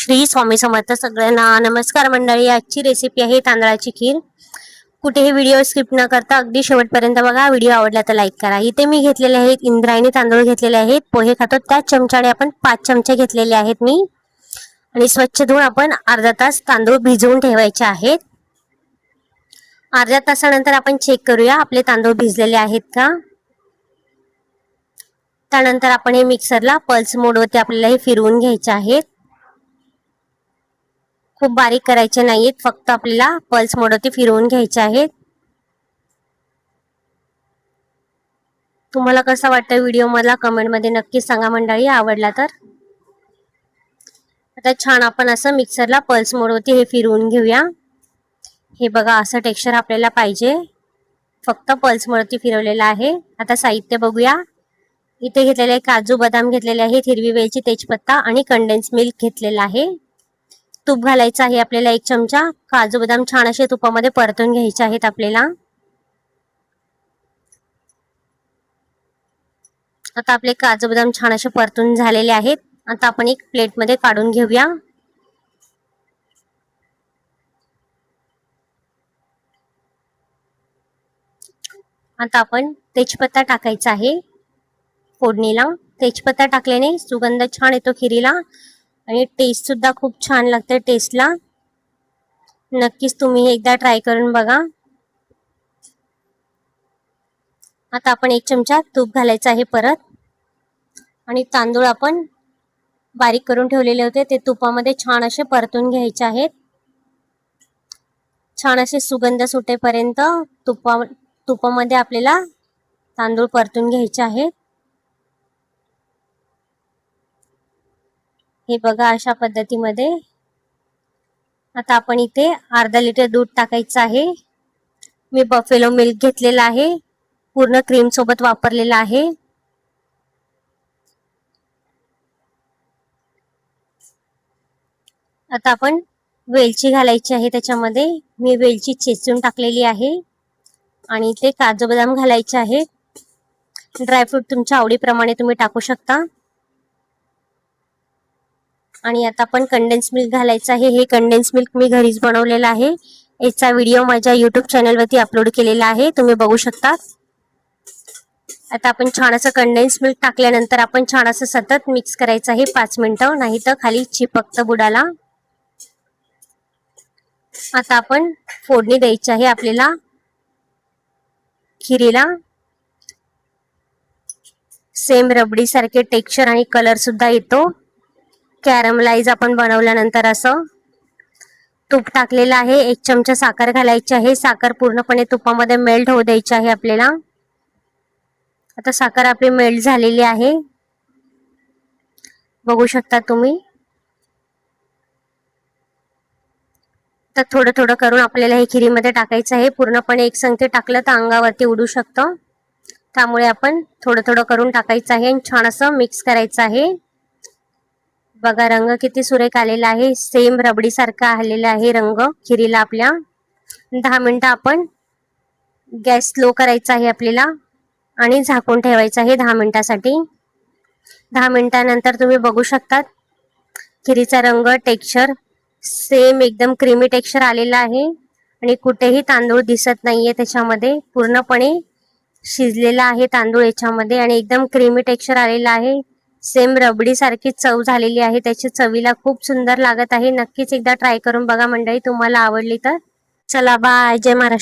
श्री स्वामी समर्थ सगळ्यांना नमस्कार मंडळी। आजची रेसिपी आहे तांदळाची खीर। कुठेही व्हिडिओ स्किप न करता अगदी शेवटपर्यंत बघा। व्हिडिओ आवडला तर लाईक करा। इथे मी घेतलेले आहेत इंद्रायणी तांदूळ घेतलेले आहेत। पोहे खातो त्याच चमच्याने आपण 5 चमचे घेतलेले आहेत मी। आणि स्वच्छ धुवून आपण अर्धा तास तांदूळ भिजवून ठेवायचे आहेत। अर्ध्या तासानंतर आपण चेक करूया आपले तांदूळ भिजलेले आहेत का। त्यानंतर आपण हे मिक्सरला पल्स मोडवरती आपल्याला हे फिरवून घ्यायचे आहेत। खूप बारीक करायचे नाहीत, फक्त आपल्याला पल्स मोडवरती फिरवून घ्यायचे आहेत। तुम्हाला कसा वाटतं व्हिडिओ मला कमेंट मध्ये नक्की सांगा मंडळी, आवडला तर। आता छान आपण असं मिक्सरला पल्स मोडवरती हे फिरवून घेऊया। हे बघा असं टेक्स्चर आपल्याला पाहिजे, फक्त पल्स मोडवरती फिरवलेला आहे। आता साहित्य बघूया। इथे घेतलेले काजू बदाम घेतलेले आहेत, हिरवी वेलची, तेजपत्ता आणि कंडेन्स मिल्क घेतलेला आहे। तूप घालायचं आहे आपल्याला 1 चमचा। काजू बदाम छान असे तुपामध्ये परतून घ्यायचे आहेत आपल्याला। आता आपले काजू बदाम छान असे परतून झालेले आहेत। आता आपण एक प्लेट मध्ये काढून घेऊया। आता आपण तेजपत्ता टाकायचा आहे फोडणीला। तेजपत्ता टाकल्याने सुगंध छान येतो खिरीला आणि टेस्ट सुद्धा खूप छान लागते टेस्टला। नक्कीच तुम्ही एकदा ट्राय करून बघा। आता आपण 1 चमचा तूप घालायचं आहे परत। आणि तांदूळ आपण बारीक करून ठेवलेले होते ते तुपामध्ये छान असे परतून घ्यायचे आहेत। छान असे सुगंध सुटेपर्यंत तुपामध्ये आपल्याला तांदूळ परतून घ्यायचे आहेत। हे बघा अशा पद्धतीमध्ये। आता आपण इथे अर्धा लिटर दूध टाकायचं आहे। मी बफेलो मिल्क घेतलेला आहे, पूर्ण क्रीम सोबत वापरलेला आहे। आता आपण वेलची घालायची आहे त्याच्यामध्ये। मी वेलची चेचून टाकलेली आहे आणि इथे काजू बदाम घालायचे आहे। ड्रायफ्रूट तुमच्या आवडीप्रमाणे तुम्ही टाकू शकता। आणि आता आपण कंडेन्स मिल्क घालायचं आहे। हे कंडेन्स मिल्क मी घरीच बनवलेला आहे। याचा व्हिडिओ माझ्या YouTube चॅनल वरती अपलोड केलेला आहे, तुम्ही बघू शकता। आता आपण छान असं कंडेन्स मिल्क टाकल्यानंतर आपण छान असं सतत मिक्स करायचं आहे 5 मिनिटं, नाही तर खाली चिपकतं बुडाला। आता आपण फोडणी द्यायची आहे आपल्याला खिरीला। सेम रबडी सारखे टेक्स्चर आणि कलर सुद्धा येतो कॅरमलाइज आपण बनवल्यानंतर। असं तूप टाकलेलं आहे। 1 चमचा साखर घालायची आहे। साखर पूर्णपणे तुपामध्ये मेल्ट होऊ द्यायची आहे आपल्याला। आता साखर आपली मेल्ट झालेली आहे, बघू शकता तुम्ही। तर थोडं थोडं करून आपल्याला हे खिरीमध्ये टाकायचं आहे। पूर्णपणे एकसंगते टाकलं तर अंगावरती उडू शकतं, त्यामुळे आपण थोडं थोडं करून टाकायचं आहे आणि छान असं मिक्स करायचं आहे। बघा रंग किती सुरेख आलेला आहे, सेम रबडी सारखा आलेला आहे रंग खिरीला आपल्या। 10 मिनिटं आपण गॅस स्लो करायचा आहे आपल्याला आणि झाकून ठेवायचं आहे 10 मिनिटासाठी। 10 मिनिटानंतर तुम्ही बघू शकता खिरीचा रंग, टेक्स्चर सेम एकदम क्रीमी टेक्स्चर आलेला आहे आणि कुठेही तांदूळ दिसत नाहीये त्याच्यामध्ये। पूर्णपणे शिजलेला आहे तांदूळ याच्यामध्ये आणि एकदम क्रीमी टेक्स्चर आलेला आहे। सेम रबडी सारखी चव झालेली आहे, त्याची चवीला खूप सुंदर लागत आहे। नक्कीच एकदा ट्राय करून बघा मंडळी, तुम्हाला आवडली तर। चला बाय, जय महाराष्ट्र।